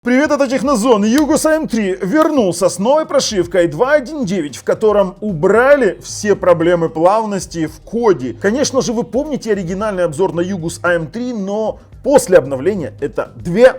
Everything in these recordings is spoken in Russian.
Привет, это Технозон. Югус AM3 вернулся с новой прошивкой 2.1.9, в котором убрали все проблемы плавности в коде. Конечно же, вы помните оригинальный обзор на Югус AM3, но после обновления это две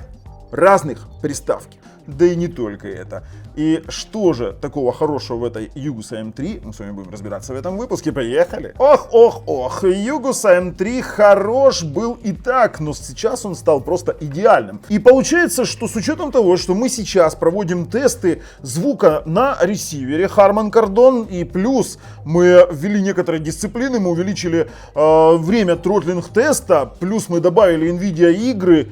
разных приставки. Да и не только это. И что же такого хорошего в этой Югус AM3? Мы с вами будем разбираться в этом выпуске. Поехали! Ох, Югус AM3 хорош был и так, но сейчас он стал просто идеальным. И получается, что с учетом того, что мы сейчас проводим тесты звука на ресивере Harman Kardon, и плюс мы ввели некоторые дисциплины, мы увеличили время тротлинг теста, плюс мы добавили NVIDIA игры,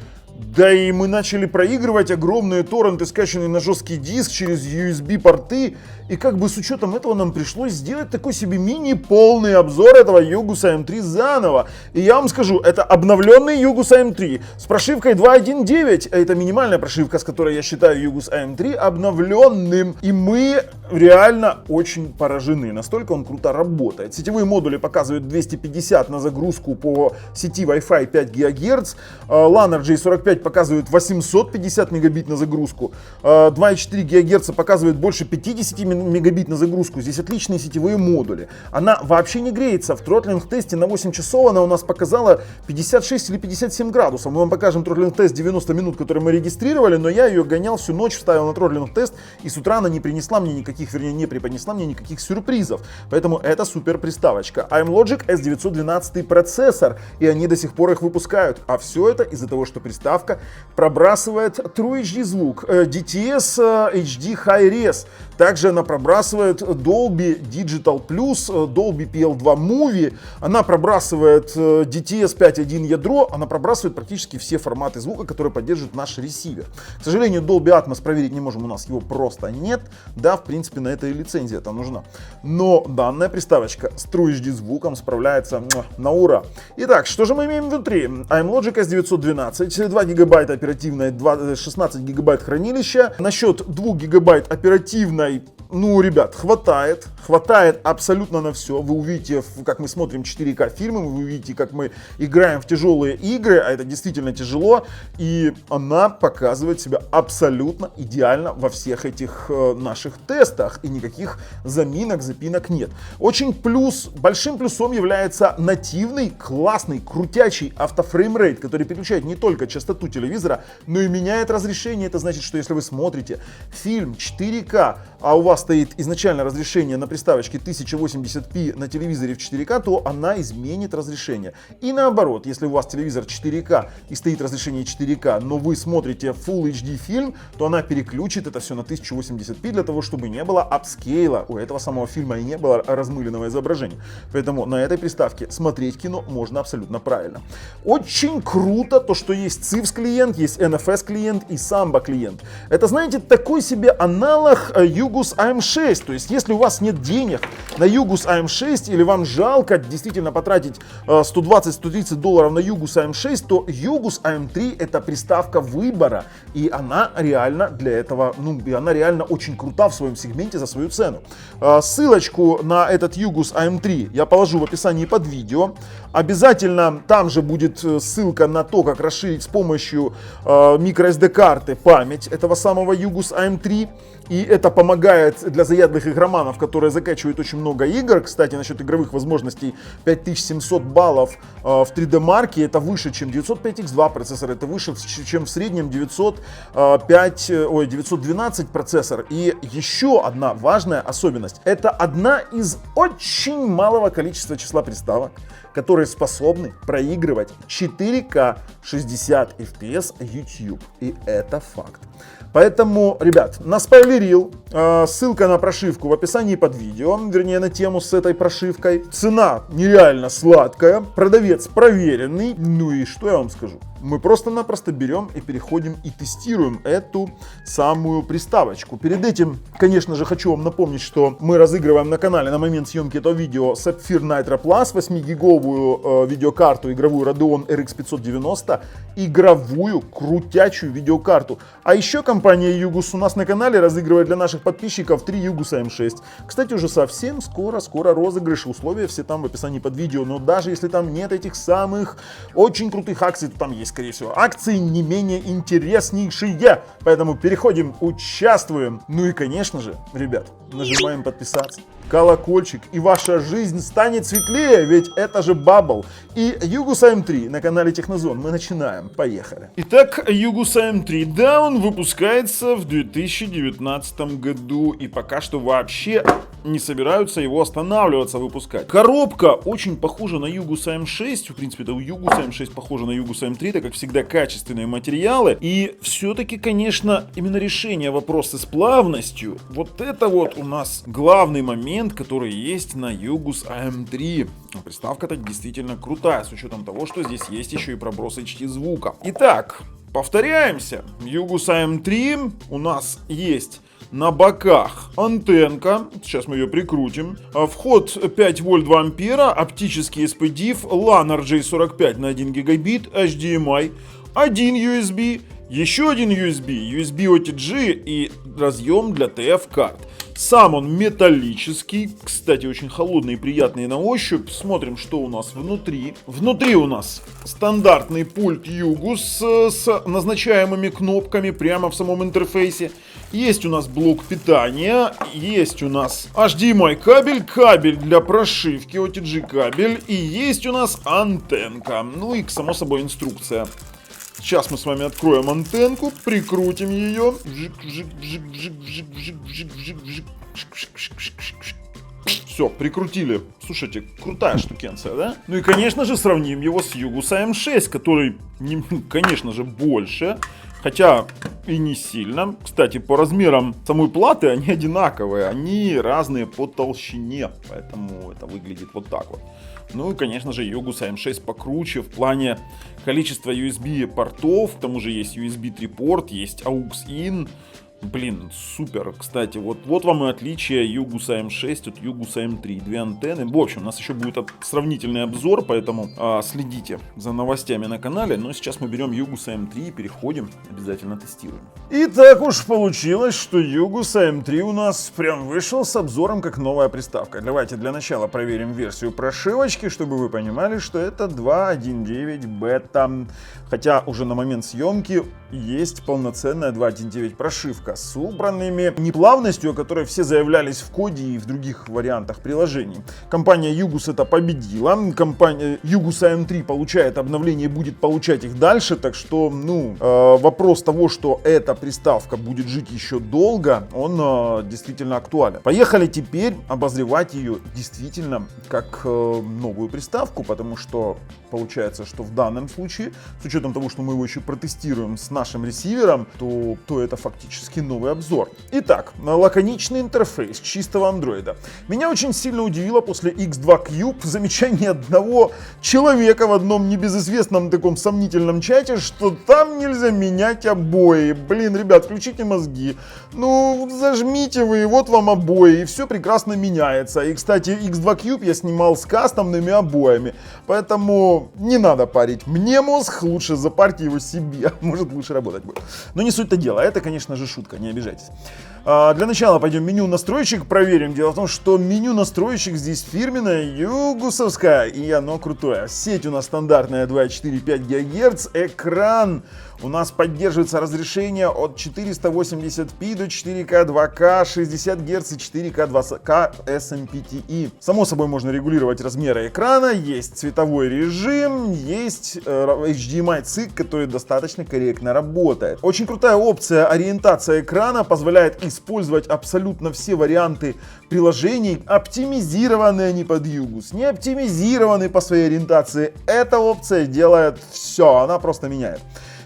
да и мы начали проигрывать огромные торренты, скачанные на жесткий диск через USB-порты. И как бы с учетом этого нам пришлось сделать такой себе мини-полный обзор этого Югус AM3 заново. И я вам скажу, это обновленный Югус AM3 с прошивкой 2.1.9. Это минимальная прошивка, с которой я считаю Югус AM3 обновленным. И мы реально очень поражены, настолько он круто работает. Сетевые модули показывают 250 на загрузку по сети Wi-Fi 5 ГГц. LAN RJ45 показывает 850 мегабит на загрузку. 2.4 ГГц показывает больше 50 мегабит на загрузку. Здесь отличные сетевые модули. Она вообще не греется. В тротлинг-тесте на 8 часов она у нас показала 56 или 57 градусов. Мы вам покажем тротлинг-тест 90 минут, который мы регистрировали, но я ее гонял всю ночь, вставил на тротлинг-тест, и с утра она не принесла мне никаких, вернее, не преподнесла мне никаких сюрпризов. Поэтому это супер приставочка. iMlogic S912 процессор, и они до сих пор их выпускают. А все это из-за того, что приставка пробрасывает True HD звук, DTS HD High Res. Также она пробрасывает Dolby Digital Plus, Dolby PL2 Movie. Она пробрасывает DTS 5.1 ядро. Она пробрасывает практически все форматы звука, которые поддерживает наш ресивер. К сожалению, Dolby Atmos проверить не можем, у нас его просто нет. Да, в принципе, на это и лицензия-то нужна. Но данная приставочка с True HD звуком справляется на ура. Итак, что же мы имеем внутри? iMlogic S912, 2 гигабайта оперативной, 16 гигабайт хранилища. Насчет 2 гигабайт оперативной, ну, ребят, хватает абсолютно на все. Вы увидите, как мы смотрим 4К фильмы, вы увидите, как мы играем в тяжелые игры, а это действительно тяжело, и она показывает себя абсолютно идеально во всех этих наших тестах, и никаких заминок, запинок нет. Большим плюсом является нативный, классный, крутячий автофреймрейт, который переключает не только частоту телевизора, но и меняет разрешение. Это значит, что если вы смотрите фильм 4К, а у вас стоит изначально разрешение на приставочке 1080p на телевизоре в 4К, то она изменит разрешение. И наоборот, если у вас телевизор 4К и стоит разрешение 4К, но вы смотрите Full HD фильм, то она переключит это все на 1080p для того, чтобы не было апскейла у этого самого фильма и не было размыленного изображения. Поэтому на этой приставке смотреть кино можно абсолютно правильно. Очень круто то, что есть CIFS клиент, есть NFS клиент и Samba клиент. Это, знаете, такой себе аналог Югус AM6. То есть, если у вас нет денег на Югус AM6 или вам жалко действительно потратить $120-130 на Югус AM6, то Югус AM3 это приставка выбора. И она реально для этого, и она реально очень крута в своем сегменте за свою цену. Ссылочку на этот Югус AM3 я положу в описании под видео. Обязательно там же будет ссылка на то, как расширить с помощью microSD карты память этого самого Югус AM3. И это помогает для заядлых игроманов, которые закачивают очень много игр. Кстати, насчет игровых возможностей, 5700 баллов в 3D Mark, это выше, чем 905X2 процессор, это выше, чем в среднем 912 процессор. И еще одна важная особенность, это одна из очень малого количества числа приставок, которые способны проигрывать 4К 60 FPS YouTube. И это факт. Поэтому, ребят, наспойлерил, ссылка на прошивку в описании под видео, вернее на тему с этой прошивкой. Цена нереально сладкая, продавец проверенный, ну и что я вам скажу? Мы просто-напросто берем и переходим и тестируем эту самую приставочку. Перед этим, конечно же, хочу вам напомнить, что мы разыгрываем на канале на момент съемки этого видео Sapphire Nitro Plus 8-гиговую видеокарту игровую Radeon RX 590, игровую крутячую видеокарту. А еще компания Югус у нас на канале разыгрывает для наших подписчиков процессоров 3 Yugus AM6. Кстати, уже совсем скоро розыгрыш, условия все там в описании под видео, но даже если там нет этих самых очень крутых акций, то там есть, скорее всего, акции не менее интереснейшие. Поэтому переходим, участвуем. Ну и, конечно же, ребят, нажимаем подписаться, колокольчик, и ваша жизнь станет светлее, ведь это же Bubble. И Yugus AM3 на канале Технозон. Мы начинаем. Поехали. Итак, Yugus AM3, да, он выпускается в 2019 году, и пока что вообще не собираются его останавливаться выпускать. Коробка очень похожа на Yugus AM6, в принципе, это у Yugus AM6 похоже на Yugus AM3, так как всегда качественные материалы, и все-таки, конечно, именно решение вопроса с плавностью, вот это вот у нас главный момент, который есть на Yugus AM3. Приставка-то действительно крутая, с учетом того, что здесь есть еще и проброс HD звука. Итак, повторяемся. Yugus AM3 у нас есть на боках антенка, сейчас мы ее прикрутим, вход 5 вольт 2 ампера, оптический SPDIF, LAN RJ45 на 1 гигабит, HDMI, один USB, еще один USB, USB OTG и разъем для TF-карт. Сам он металлический, кстати, очень холодный и приятный на ощупь. Смотрим, что у нас внутри. Внутри у нас стандартный пульт Yugus с назначаемыми кнопками прямо в самом интерфейсе. Есть у нас блок питания, есть у нас HDMI кабель, кабель для прошивки, OTG кабель, и есть у нас антенка. Ну и, само собой, инструкция. Сейчас мы с вами откроем антенку, прикрутим ее. Все, прикрутили. Слушайте, крутая штукенция, да? Ну и, конечно же, сравним его с Yugus AM6, который, конечно же, больше. Хотя и не сильно. Кстати, по размерам самой платы они одинаковые. Они разные по толщине. Поэтому это выглядит вот так вот. Ну и, конечно же, Yugus AM6 покруче в плане количества USB портов. К тому же есть USB 3 порт, есть AUX-IN. Блин, супер. Кстати, вот вам и отличие Yugus AM6 от Yugus AM3. Две антенны. В общем, у нас еще будет сравнительный обзор, поэтому следите за новостями на канале. Но сейчас мы берем Yugus AM3 и переходим, обязательно тестируем. И так уж получилось, что Yugus AM3 у нас прям вышел с обзором как новая приставка. Давайте для начала проверим версию прошивочки, чтобы вы понимали, что это 2.1.9 бета. Хотя уже на момент съемки есть полноценная 2.1.9 прошивка с убранными неплавностью, о которой все заявлялись в коде и в других вариантах приложений. Компания Yugus это победила. Компания Yugus AM3 получает обновления и будет получать их дальше. Так что, вопрос того, что эта приставка будет жить еще долго, он действительно актуален. Поехали теперь обозревать ее действительно как новую приставку, потому что получается, что в данном случае, с учетом того, что мы его еще протестируем с нашим ресивером, то это фактически новый обзор. Итак, лаконичный интерфейс чистого андроида. Меня очень сильно удивило после X2 Cube замечание одного человека в одном небезызвестном таком сомнительном чате, что там нельзя менять обои. Блин, ребят, включите мозги. Зажмите вы, вот вам обои, и все прекрасно меняется. И, кстати, X2 Cube я снимал с кастомными обоями, поэтому не надо парить мне мозг, лучше запарьте его себе, может лучше работать будет. Но не суть-то дело, это, конечно же, шутка, не обижайтесь. Для начала пойдем меню настроечек проверим. Дело в том, что меню настроечек здесь фирменное, югусовское, и оно крутое. Сеть у нас стандартная 2,4-5 ГГц, экран у нас поддерживается разрешение от 480p до 4К 2К, 60 Гц и 4К 2К SMPTE. Само собой можно регулировать размеры экрана, есть цветовой режим, есть HDMI цик, который достаточно корректно работает. Очень крутая опция ориентация экрана позволяет использовать абсолютно все варианты приложений, оптимизированные они под Yugus, не оптимизированы по своей ориентации. Эта опция делает все, она просто меняет.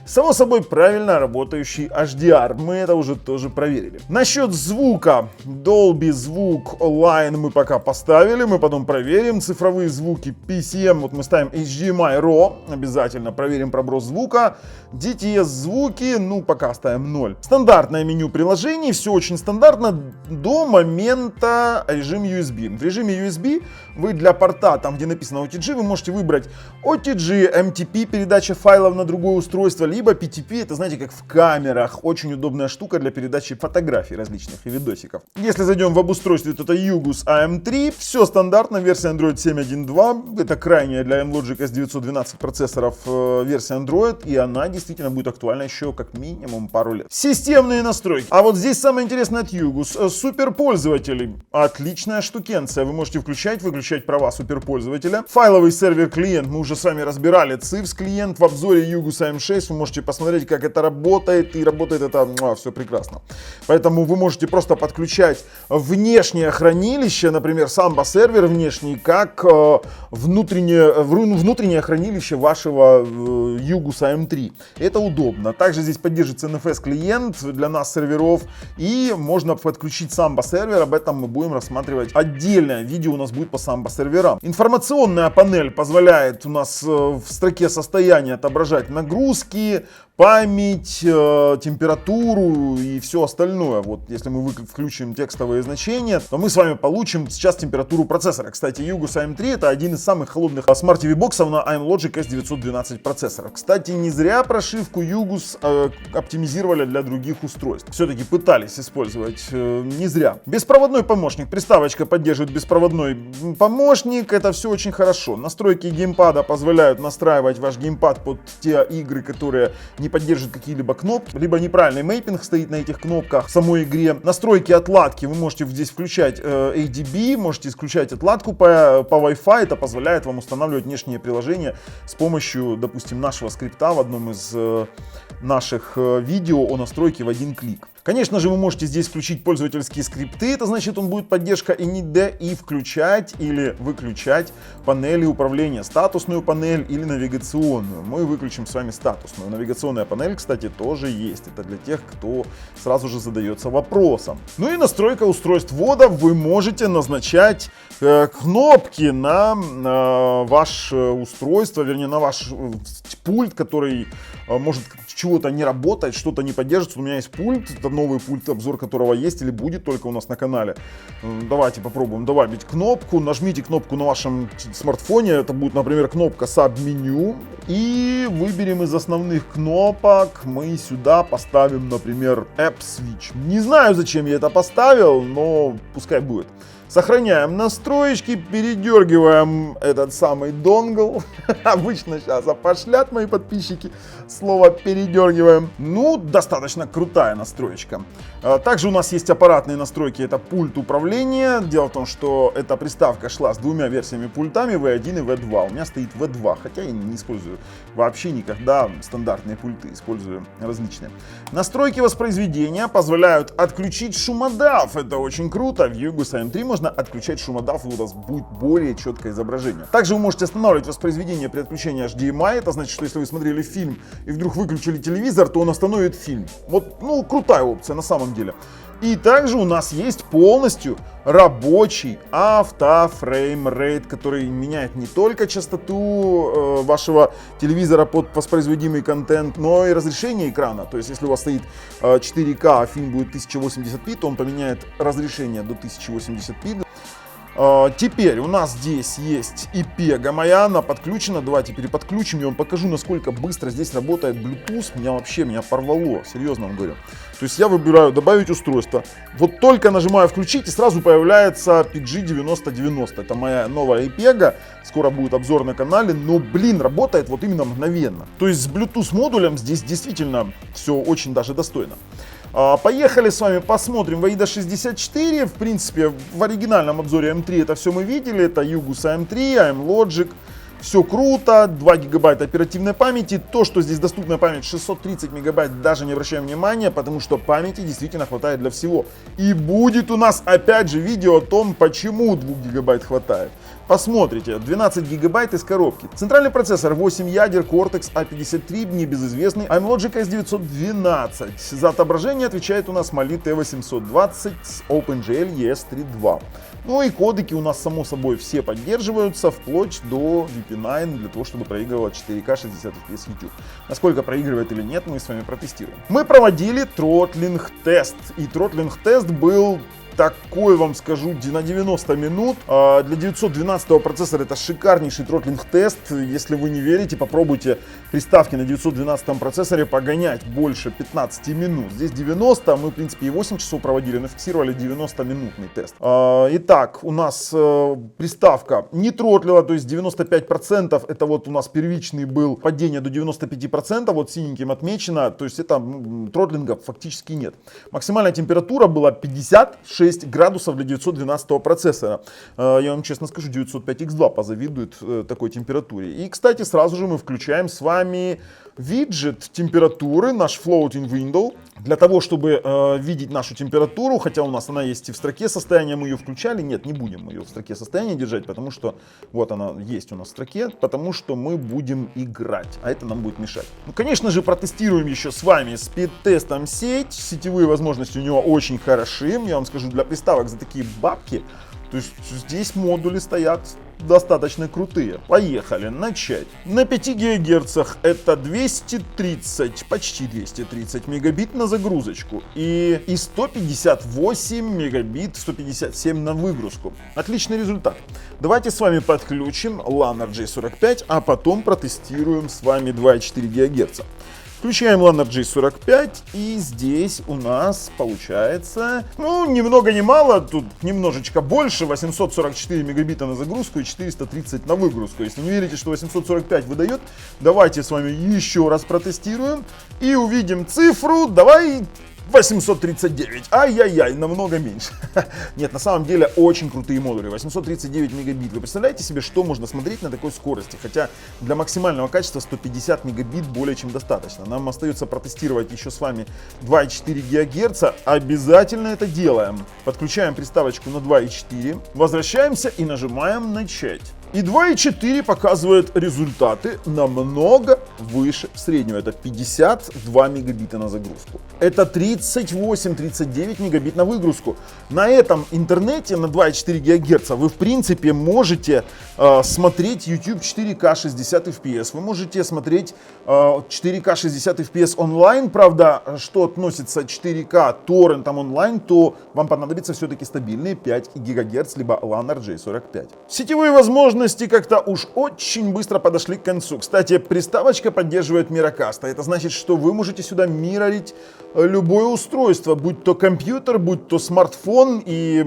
Само собой, правильно работающий HDR. Мы это уже тоже проверили. Насчет звука. Dolby звук Line мы пока поставили. Мы потом проверим. Цифровые звуки PCM. Вот мы ставим HDMI RAW. Обязательно проверим проброс звука. DTS звуки. Пока ставим 0. Стандартное меню приложений. Все очень стандартно до момента режима USB. В режиме USB вы для порта, там где написано OTG, вы можете выбрать OTG, MTP, передача файлов на другое устройство, либо PTP, это, знаете, как в камерах, очень удобная штука для передачи фотографий различных и видосиков. Если зайдем в обустройстве, то это Yugus AM3, все стандартно, версия Android 7.1.2, это крайняя для AMLogic S912 процессоров версия Android, и она действительно будет актуальна еще как минимум пару лет. Системные настройки. А вот здесь самое интересное от Yugus. Суперпользователи. Отличная штукенция. Вы можете включать, выключать права суперпользователя. Файловый сервер-клиент. Мы уже с вами разбирали. CIFS клиент в обзоре Yugus AM6. Вы можете посмотреть, как это работает. И работает это все прекрасно. Поэтому вы можете просто подключать внешнее хранилище, например, Samba сервер внешний, как внутреннее хранилище вашего Yugus AM3. Это удобно. Также здесь поддерживается NFS клиент для нас серверов. И можно подключить Samba сервер. Об этом мы будем рассматривать отдельное видео у нас будет по Samba серверам. Информационная панель позволяет у нас в строке состояния отображать нагрузки, память, температуру и все остальное. Вот если мы включим текстовые значения, то мы с вами получим сейчас температуру процессора. Кстати, Yugus AM3 это один из самых холодных Smart TV боксов на AMLogic S912 процессоров. Кстати, не зря прошивку Yugus оптимизировали для других устройств. Все-таки пытались использовать не зря. Беспроводной помощник. Приставочка поддерживает беспроводной помощник. Это все очень хорошо. Настройки геймпада позволяют настраивать ваш геймпад под те игры, которые не поддерживают какие-либо кнопки, либо неправильный мейпинг стоит на этих кнопках в самой игре. Настройки отладки вы можете здесь включать ADB, можете исключать отладку по Wi-Fi. Это позволяет вам устанавливать внешние приложения с помощью, допустим, нашего скрипта в одном из наших видео о настройке в один клик. Конечно же, вы можете здесь включить пользовательские скрипты, это значит, он будет поддержка init и включать или выключать панели управления, статусную панель или навигационную. Мы выключим с вами статусную. Навигационная панель, кстати, тоже есть. Это для тех, кто сразу же задается вопросом. Ну и настройка устройств ввода. Вы можете назначать кнопки на ваше устройство, вернее, на ваш пульт, который может чего-то не работать, что-то не поддерживается. У меня есть пульт, это новый пульт, обзор которого есть или будет только у нас на канале. Давайте попробуем добавить кнопку. Нажмите кнопку на вашем смартфоне. Это будет, например, кнопка Sub-меню. И выберем из основных кнопок. Мы сюда поставим, например, App Switch. Не знаю, зачем я это поставил, но пускай будет. Сохраняем настроечки, передергиваем этот самый донгл. Обычно сейчас опошлят мои подписчики слово передергиваем. Ну, достаточно крутая настроечка. Также у нас есть аппаратные настройки, это пульт управления. Дело в том, что эта приставка шла с двумя версиями пультами, V1 и V2. У меня стоит V2, хотя я не использую вообще никогда стандартные пульты, использую различные. Настройки воспроизведения позволяют отключить шумодав. Это очень круто. В Yugus AM3 можно отключать шумодав, и у вас будет более четкое изображение. Также вы можете останавливать воспроизведение при отключении HDMI. Это значит, что если вы смотрели фильм и вдруг выключили телевизор, то он остановит фильм. Вот, ну, крутая опция на самом деле. И также у нас есть полностью рабочий автофреймрейт, который меняет не только частоту вашего телевизора под воспроизводимый контент, но и разрешение экрана. То есть, если у вас стоит 4К, а фильм будет 1080p, то он поменяет разрешение до 1080p. Теперь у нас здесь есть и пега моя, она подключена. Давайте переподключим, я вам покажу, насколько быстро здесь работает Bluetooth. Меня порвало, серьезно вам говорю. То есть я выбираю добавить устройство. Вот только нажимаю включить, и сразу появляется PG9090. Это моя новая пега. Скоро будет обзор на канале. Но, блин, работает вот именно мгновенно. То есть с Bluetooth модулем здесь действительно все очень даже достойно. Поехали с вами посмотрим AIDA 64. В принципе, в оригинальном обзоре M3 это все мы видели. Это Yugus AM3, AMLogic. Все круто, 2 гигабайта оперативной памяти. То, что здесь доступная память 630 мегабайт, даже не обращаем внимания, потому что памяти действительно хватает для всего. И будет у нас опять же видео о том, почему 2 гигабайт хватает. Посмотрите, 12 гигабайт из коробки. Центральный процессор 8 ядер Cortex A53, небезызвестный AMLogic S912. За отображение отвечает у нас Mali T820 с OpenGL ES3.2. Ну и кодеки у нас само собой все поддерживаются, вплоть до VP9 для того, чтобы проигрывать 4К 60 FPS YouTube. Насколько проигрывает или нет, мы с вами протестируем. Мы проводили тротлинг тест. И тротлинг тест был такой вам скажу на 90 минут. Для 912 процессора это шикарнейший тротлинг-тест. Если вы не верите, попробуйте приставки на 912 процессоре погонять больше 15 минут. Здесь 90, мы в принципе и 8 часов проводили, но фиксировали 90-минутный тест. Итак, у нас приставка не тротлила, то есть 95% это вот у нас первичный был падение до 95%, вот синеньким отмечено, то есть это тротлинга фактически нет. Максимальная температура была 56 градусов для 912 процессора. Я вам честно скажу, 905X2 позавидует такой температуре. И, кстати, сразу же мы включаем с вами виджет температуры, наш floating window. Для того, чтобы видеть нашу температуру, хотя у нас она есть и в строке состояния, мы ее включали. Нет, не будем ее в строке состояния держать, потому что вот она есть у нас в строке, потому что мы будем играть, а это нам будет мешать. Ну, конечно же, протестируем еще с вами спид-тестом сеть. Сетевые возможности у него очень хороши. Я вам скажу, для приставок за такие бабки, то есть здесь модули стоят достаточно крутые. Поехали, начать. На 5 ГГц это 230, почти 230 мегабит на загрузочку и 158 мегабит, 157 на выгрузку. Отличный результат. Давайте с вами подключим LAN RJ45, а потом протестируем с вами 2,4 ГГц. Включаем LAN RJ45, и здесь у нас получается, ну, ни много ни мало, тут немножечко больше, 844 мегабита на загрузку и 430 на выгрузку. Если не верите, что 845 выдает, давайте с вами еще раз протестируем и увидим цифру, давай 839, ай-яй-яй, намного меньше. Нет, на самом деле очень крутые модули, 839 мегабит. Вы представляете себе, что можно смотреть на такой скорости? Хотя для максимального качества 150 мегабит более чем достаточно. Нам остается протестировать еще с вами 2,4 ГГц. Обязательно это делаем. Подключаем приставочку на 2,4, возвращаемся и нажимаем начать. И 2,4 показывает результаты намного выше среднего. Это 52 мегабита на загрузку. Это 38-39 мегабит на выгрузку. На этом интернете на 2,4 ГГц вы в принципе можете смотреть YouTube 4К 60 FPS. Вы можете смотреть 4К 60 FPS онлайн. Правда, что относится 4К торрентом онлайн, то вам понадобится все-таки стабильные 5 ГГц, либо LAN RJ45. Сетевые возможности как-то уж очень быстро подошли к концу. Кстати, приставочка поддерживает Miracast. Это значит, что вы можете сюда миррорить любое устройство, будь то компьютер, будь то смартфон, и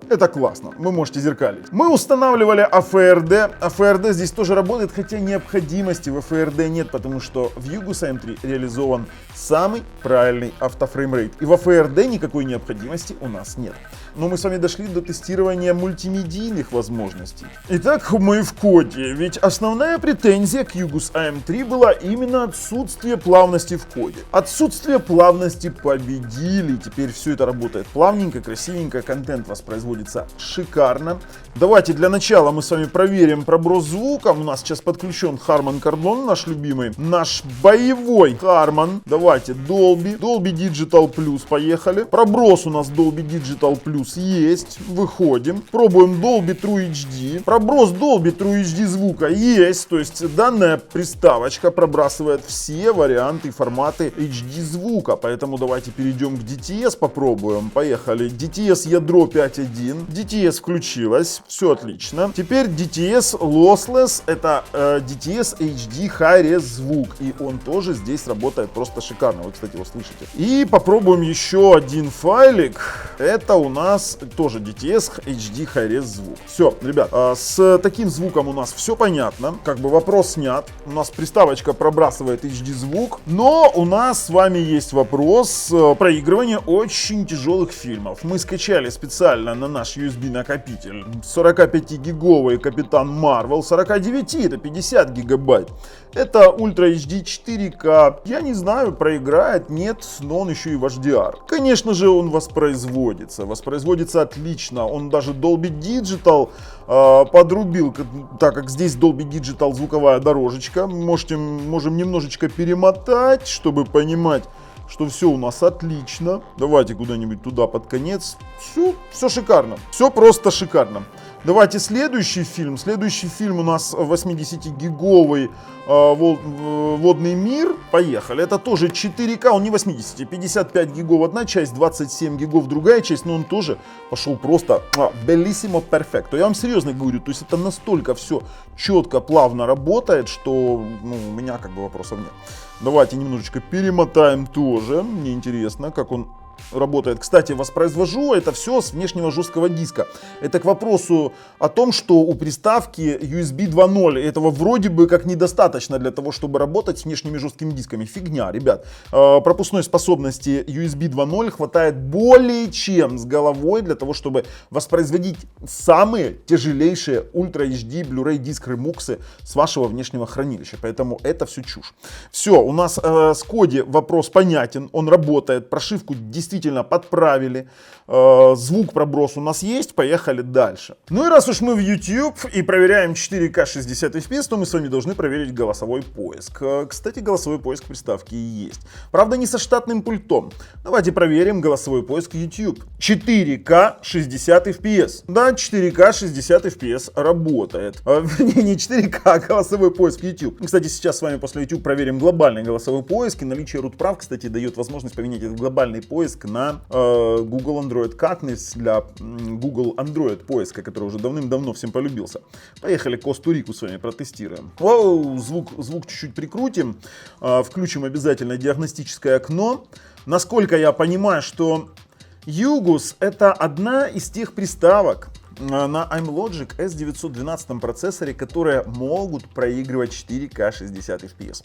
это классно, вы можете зеркалить. Мы устанавливали AFRD. AFRD здесь тоже работает, хотя необходимости в AFRD нет, потому что в Yugus AM3 реализован самый правильный автофреймрейт. И в AFRD никакой необходимости у нас нет. Но мы с вами дошли до тестирования мультимедийных возможностей. Итак, мы в коде. Ведь основная претензия к Yugus AM3 была именно отсутствие плавности в коде. Отсутствие плавности победили. Теперь все это работает плавненько, красивенько, контент воспроизводится шикарно. Давайте для начала мы с вами проверим проброс звука. У нас сейчас подключен Harman Kardon, наш любимый, наш боевой Harman. Давайте Dolby Digital Plus, поехали. Проброс у нас Dolby Digital Plus есть, выходим, пробуем Dolby True HD, проброс Dolby True HD звука есть, то есть данная приставочка пробрасывает все варианты и форматы HD звука, поэтому давайте перейдем к DTS, попробуем, поехали, DTS ядро 5.1, DTS включилось, все отлично, теперь DTS Lossless, это DTS HD High-Res звук, и он тоже здесь работает просто шикарно, вы, кстати, его слышите. И попробуем еще один файлик, это у нас тоже DTS HD High-Res звук. Все, ребят, с таким звуком у нас все понятно, как бы вопрос снят. У нас приставочка пробрасывает HD звук, но у нас с вами есть вопрос проигрывания очень тяжелых фильмов. Мы скачали специально на наш USB накопитель 45-гиговый Капитан Марвел, 49, это 50 гигабайт. Это Ultra HD 4К. Я не знаю, проиграет, нет, но он еще и в HDR. Конечно же, он воспроизводится отлично. Он даже Dolby Digital подрубил, так как здесь Dolby Digital звуковая дорожечка. Можем немножечко перемотать, чтобы понимать, что все у нас отлично. Давайте куда-нибудь туда под конец. Все шикарно. Все просто шикарно. Давайте следующий фильм. Следующий фильм у нас 80-гиговый водный мир. Поехали. Это тоже 4К, он не 80, 55 гигов одна часть, 27 гигов другая часть, но он тоже пошел просто bellissimo perfecto. Я вам серьезно говорю, то есть это настолько все четко, плавно работает, что у меня как бы вопросов нет. Давайте немножечко перемотаем тоже. Мне интересно, как он работает. Кстати, воспроизвожу это все с внешнего жесткого диска. Это к вопросу о том, что у приставки USB 2.0 этого вроде бы как недостаточно для того, чтобы работать с внешними жесткими дисками. Фигня, ребят. Пропускной способности USB 2.0 хватает более чем с головой для того, чтобы воспроизводить самые тяжелейшие Ultra HD Blu-ray диск ремуксы с вашего внешнего хранилища. Поэтому это все чушь. Все, у нас с Kodi вопрос понятен, он работает, прошивку действительно подправили, звук проброс у нас есть, поехали дальше. Ну и раз уж мы в YouTube и проверяем 4К 60 FPS, то мы с вами должны проверить голосовой поиск. Кстати, голосовой поиск приставки есть. Правда, не со штатным пультом. Давайте проверим голосовой поиск YouTube. 4К 60 FPS. Да, 4К 60 FPS работает. Не 4К, а голосовой поиск YouTube. Кстати, сейчас с вами после YouTube проверим глобальный голосовой поиск. И наличие root прав, кстати, дает возможность поменять этот глобальный поиск на Google Android Katniss для Google Android поиска, который уже давным-давно всем полюбился. Поехали Косту-Рику с вами протестируем. Воу, звук чуть-чуть прикрутим. Включим обязательно диагностическое окно. Насколько я понимаю, что Yugus это одна из тех приставок на iMlogic S912 процессоре, которые могут проигрывать 4К 60 FPS.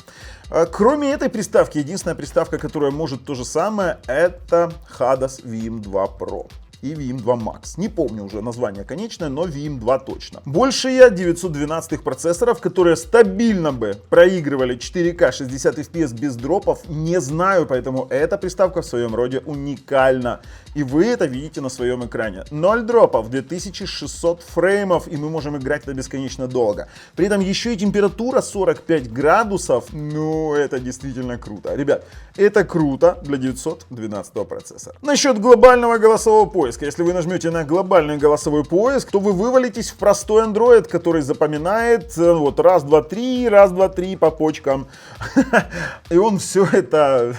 Кроме этой приставки, единственная приставка, которая может то же самое, это Hadas VM2 Pro и VM2 Max. Не помню уже название конечное, но VM2 точно. Больше я 912 процессоров, которые стабильно бы проигрывали 4К 60 FPS без дропов, не знаю, поэтому эта приставка в своем роде уникальна. И вы это видите на своем экране. 0 дропов, 2600 фреймов, и мы можем играть это бесконечно долго. При этом еще и температура 45 градусов. Ну, это действительно круто. Ребят, это круто для 912 процессора. Насчет глобального голосового поиска. Если вы нажмете на глобальный голосовой поиск, то вы вывалитесь в простой Android, который запоминает вот раз, два, три по почкам. И он все это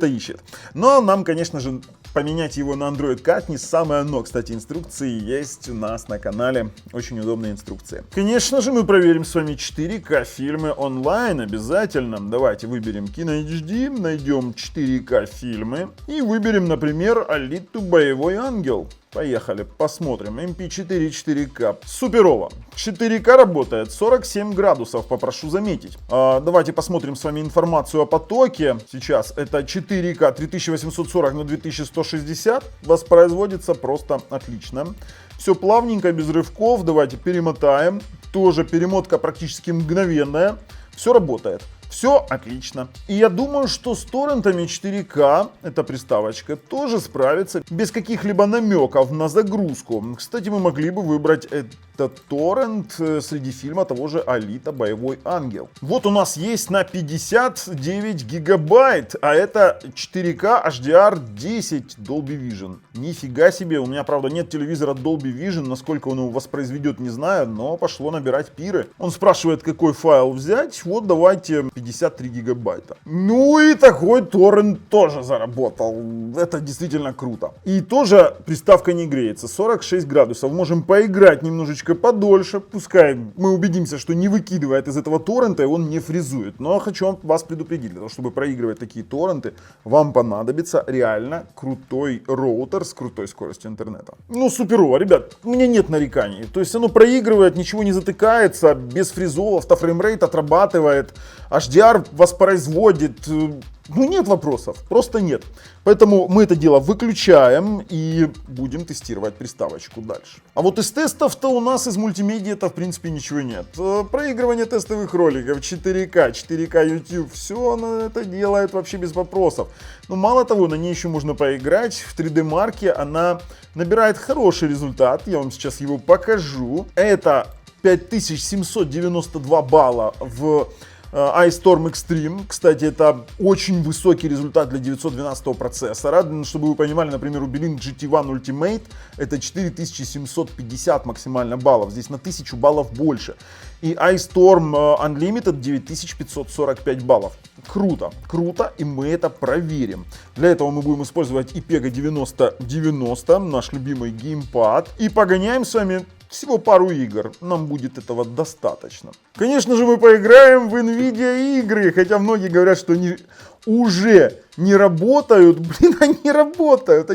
ищет. Но нам, конечно же, поменять его на Android Katniss самое оно. Кстати, инструкции есть у нас на канале. Очень удобные инструкции. Конечно же, мы проверим с вами 4К фильмы онлайн обязательно. Давайте выберем Kino HD, найдем 4К фильмы и выберем, например, Алиту Боевой Ангел. Поехали, посмотрим. MP4 4К. Суперово. 4К работает, 47 градусов, попрошу заметить. Давайте посмотрим с вами информацию о потоке. Сейчас это 4К 3840 на 2160. Воспроизводится просто отлично. Все плавненько, без рывков. Давайте перемотаем. Тоже перемотка практически мгновенная. Все работает. Все отлично. И я думаю, что с торрентами 4К эта приставочка тоже справится без каких-либо намеков на загрузку. Кстати, мы могли бы выбрать этот торрент среди фильма того же Алита Боевой Ангел. Вот у нас есть на 59 гигабайт, а это 4К HDR 10 Dolby Vision. Нифига себе, у меня, правда, нет телевизора Dolby Vision, насколько он его воспроизведет, не знаю, но пошло набирать пиры. Он спрашивает, какой файл взять. Вот давайте 53 гигабайта. Ну и такой торрент тоже заработал. Это действительно круто. И тоже приставка не греется. 46 градусов. Можем поиграть немножечко подольше. Пускай мы убедимся, что не выкидывает из этого торрента и он не фризует. Но хочу вас предупредить. Для того, чтобы проигрывать такие торренты, вам понадобится реально крутой роутер с крутой скоростью интернета. Ну суперово, ребят. У меня нет нареканий. То есть оно проигрывает, ничего не затыкается, без фризов, автофреймрейт отрабатывает, HDR воспроизводит. Ну нет вопросов, просто нет. Поэтому мы это дело выключаем и будем тестировать приставочку дальше. А вот из тестов-то у нас из мультимедиа-то в принципе ничего нет. Проигрывание тестовых роликов, 4К, 4К YouTube, все она это делает вообще без вопросов. Но мало того, на ней еще можно поиграть. В 3D-марке она набирает хороший результат, я вам сейчас его покажу. Это 5792 балла в iStorm Extreme. Кстати, это очень высокий результат для 912 процессора. Чтобы вы понимали, например, у Belink GT1 Ultimate это 4750 максимально баллов. Здесь на 1000 баллов больше. И iStorm Unlimited 9545 баллов. Круто, круто, и мы это проверим. Для этого мы будем использовать IPEGA 9090, наш любимый геймпад. И погоняем с вами всего пару игр, нам будет этого достаточно. Конечно же, мы поиграем в NVIDIA игры, хотя многие говорят, что они уже не работают. Блин, они работают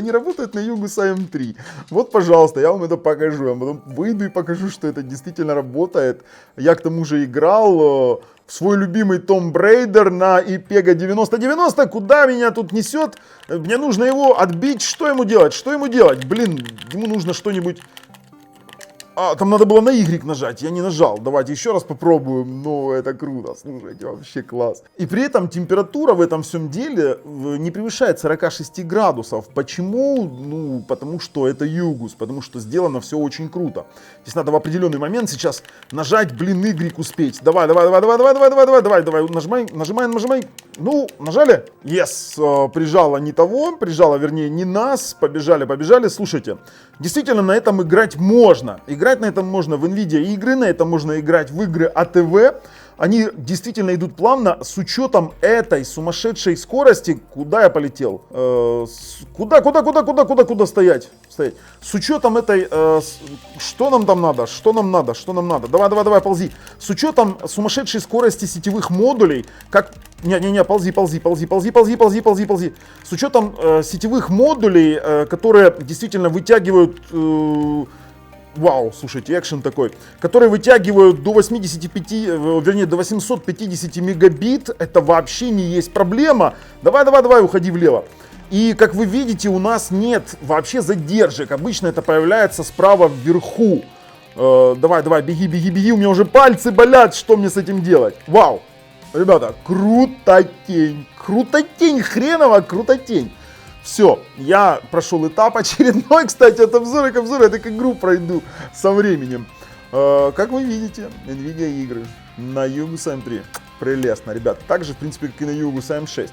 на Yugus AM3. Вот, пожалуйста, я вам это покажу. Я потом выйду и покажу, что это действительно работает. Я к тому же играл в свой любимый Tomb Raider на IPEGA 9090. Куда меня тут несет? Мне нужно его отбить. Что ему делать? Что ему делать? Блин, ему нужно что-нибудь... там надо было на Y нажать, я не нажал. Давайте еще раз попробуем. Ну, это круто, слушайте, вообще класс. И при этом температура в этом всем деле не превышает 46 градусов. Почему? Ну, потому что это Yugus, потому что сделано все очень круто. Здесь надо в определенный момент сейчас нажать, блин, Y успеть. Давай, нажимай. Ну, нажали? Yes, прижало не того, прижало, вернее, не нас. Побежали. Слушайте, действительно на этом играть можно. Играть на этом можно в NVIDIA игры, на этом можно играть в игры АТВ. Они действительно идут плавно с учетом этой сумасшедшей скорости. Куда я полетел? Куда стоять? С учетом этой... что нам там надо? Что нам надо? Давай, ползи. С учетом сумасшедшей скорости сетевых модулей, как... ползи. С учетом сетевых модулей, которые действительно вытягивают... Вау, слушайте, экшен такой, которые вытягивают до 850 мегабит, это вообще не есть проблема. Давай, уходи влево. И как вы видите, у нас нет вообще задержек, обычно это появляется справа вверху. Давай, беги, у меня уже пальцы болят, что мне с этим делать? Вау, ребята, крутотень, хреново крутотень. Все, я прошел этап очередной, кстати, от обзора к обзору, я так игру пройду со временем. Как вы видите, NVIDIA игры на Yugus AM3, прелестно, ребят, так же, в принципе, как и на Yugus AM6.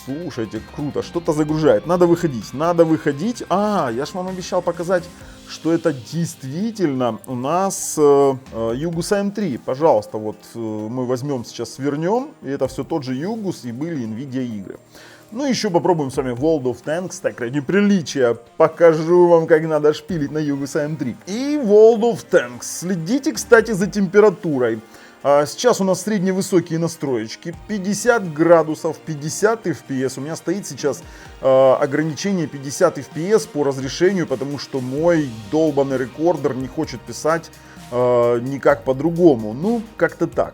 Слушайте, круто, что-то загружает, надо выходить. Я ж вам обещал показать, что это действительно у нас Yugus AM3. Пожалуйста, вот мы возьмем сейчас, свернем, и это все тот же Yugus, и были NVIDIA игры. Ну, еще попробуем с вами World of Tanks, так ради приличия. Покажу вам, как надо шпилить на Yugus AM3. И World of Tanks. Следите, кстати, за температурой. Сейчас у нас средневысокие настроечки. 50 градусов, 50 FPS. У меня стоит сейчас ограничение 50 FPS по разрешению, потому что мой долбанный рекордер не хочет писать никак по-другому. Ну, как-то так.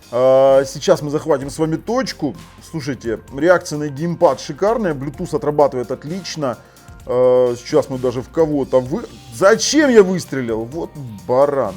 Сейчас мы захватим с вами точку. Слушайте, реакция на геймпад шикарная, Bluetooth отрабатывает отлично. Сейчас мы даже в кого-то Зачем я выстрелил? Вот баран.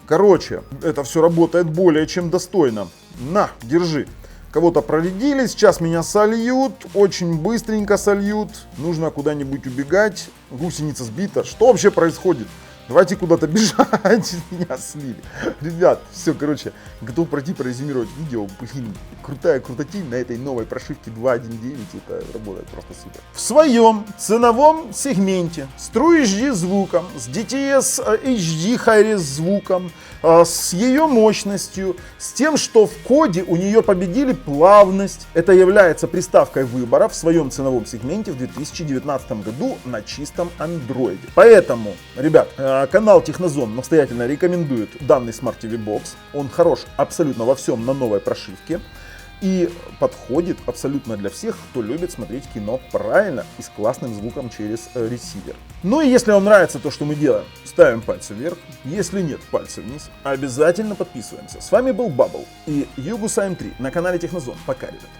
Короче, это все работает более чем достойно. На, держи. Кого-то проредили, сейчас меня сольют, очень быстренько сольют. Нужно куда-нибудь убегать. Гусеница сбита. Что вообще происходит? Давайте куда-то бежать, меня слили. Ребят, все, короче, готов пройти, прорезюмировать видео. Блин, крутотень на этой новой прошивке 2.1.9, это работает просто супер. В своем ценовом сегменте с True HD звуком, с DTS HD Hi-Res звуком, с ее мощностью, с тем, что в коде у нее победили плавность. Это является приставкой выбора в своем ценовом сегменте в 2019 году на чистом Android. Поэтому, ребят, канал Технозон настоятельно рекомендует данный Smart TV Box. Он хорош абсолютно во всем на новой прошивке. И подходит абсолютно для всех, кто любит смотреть кино правильно и с классным звуком через ресивер. Ну и если вам нравится то, что мы делаем, ставим пальцы вверх. Если нет, пальцы вниз. Обязательно подписываемся. С вами был Bubble и Yugus AM3 на канале Технозон. Пока, ребят.